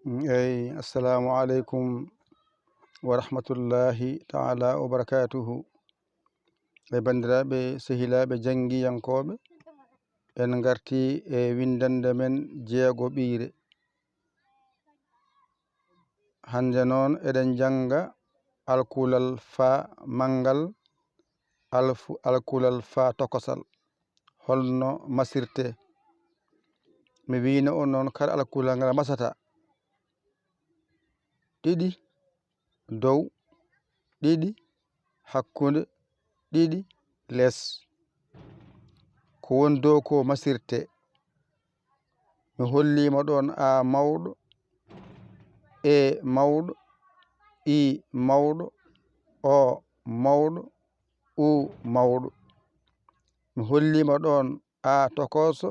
Assalamu alaikum wa rahmatullahi ta'ala wa barakatuhu. Bandiraɓe sehilaɓe jangiyankoɓe, en garti e windande men jeego ɓiire. Hande noon eɗen janga alkulal fa mangal, alkulal fa tokosal, holno masirte. Mi wino on noon kala alkulal ngal masata ɗiɗi dow, ɗiɗi hakkunde, ɗiɗi less. Ko woni dow ko masirte. Mi hollima ɗon a mawɗo, e mawɗo, i mawɗo, o mawɗo, u mawɗo. Mi hollima ɗon a tokoso,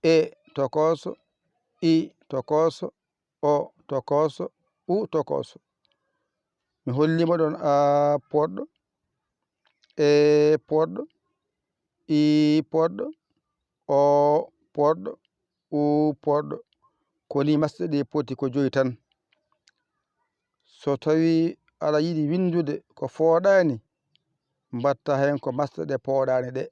e tokoso, i tokoso, o tokoso, u tokoso. Mi hollima ɗon a poɗɗo, e poɗɗo, i poɗɗo, o poɗɗo, u poɗɗo. Koni masɗe ɗi poti ko joyi tan. So tawi aɗa yiɗi windude ko fooɗani, mbatta hen ko masɗe ɗe pooɗani ɗe.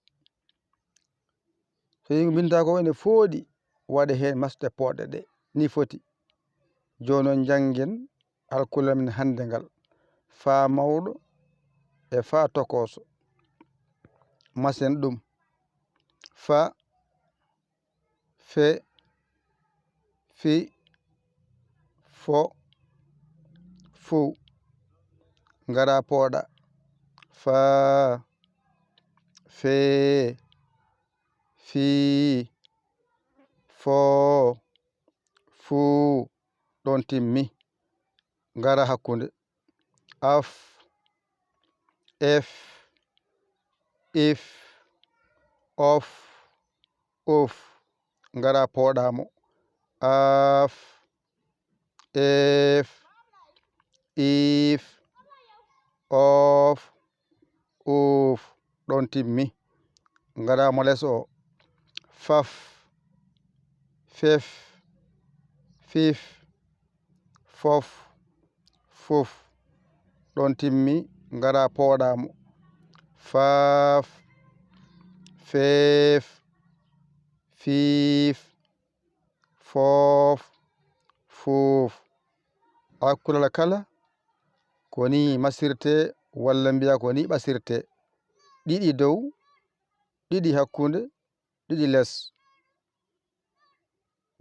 So tawi binda ko ene fooɗi, waɗe hen masɗe poɗɗe ɗe ni foti. Joni noon jangen alkulal men hande ngal, fa mawɗo e fa tokoso. Masen ɗum: fa, fe, fi, fo, fu. Ngara pooɗa: fa, fe, fi, fo, fu. Ɗon timmi. Ngara hakkunde: af, ef, if, of, uf. Ngara pooɗamo: af, ef, if, of, uf. Ɗon timmi. Ngaramo less o: faf, fef, fif, fof, fuf. Ɗon timmi. Ngara pooɗamo: faaf, feef, fiif, foof, fuuf. Alkulal kala koni masirte walla mbiya koni ɓasirte: ɗiɗi dow, ɗiɗi hakkunde, ɗiɗi less.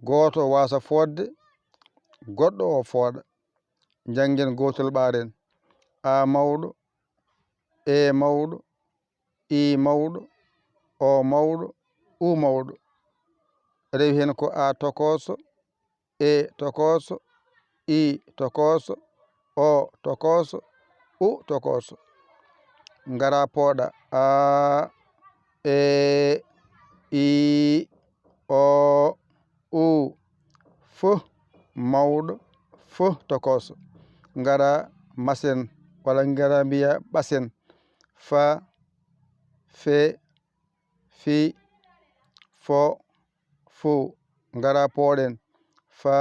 Goto wasa fodde, goɗɗo o fooɗa. Jangen gotol ɓaren: a mawɗo, e mawɗo, i mawɗo, o mawɗo, u mawɗo. Rewi hen ko a tokoso, e tokoso, i tokoso, o tokoso, u tokoso. Ngara pooɗa: a, e, i, o, u. Fo mawɗo, fo tokoso. Ngara masen walla ngara mbiya ɓasen: fa, fe, fi, fo, fu. Ngara pooɗen: fa,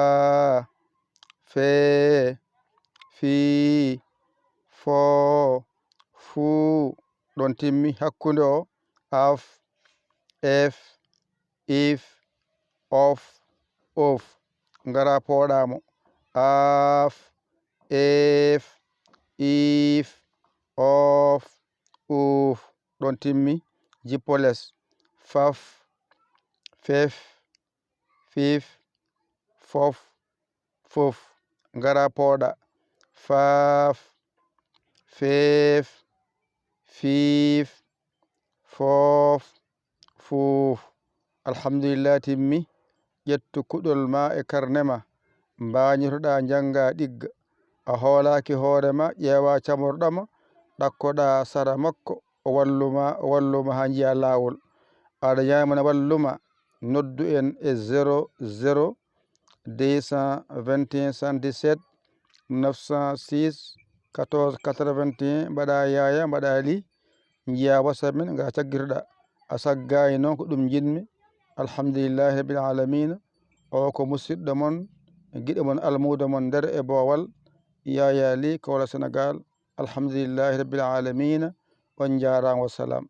fe, fi, fo, fu. Ɗon timmi. Hakkunde o: af, ef, if, of, of. Ngara pooɗamo: af, ef, if, of, uf. Ɗon timmi. Jippo less: faf, fef, fif, fof, fuf. Ngara pooɗa: faaf, feef, fiif, foof, fuuf. Alhamdulillah, timmi. Ƴettu kuɗol ma e karnema, mbañotoɗa janga ɗigga. A hoolaki hoorema, ƴeewa camorɗoma, ɗakkoɗa sara makko, o walluma ha jiya lawol. Aɗa yamana walluma, noddu en e 00 221 77 906 14 81. mbaɗa yaya, mbaɗa li, jiya whatsapp men ga caggirɗa. A saggani noon ko ɗum jinmi. Alhamdulillahi rabbil alamina. O ko musidɗo mon giɗo mon almudo mon nder e Bowal Yaya Ly Kaolack Sénégal alhamdulillahi rabbil alamina on jarama wassalam.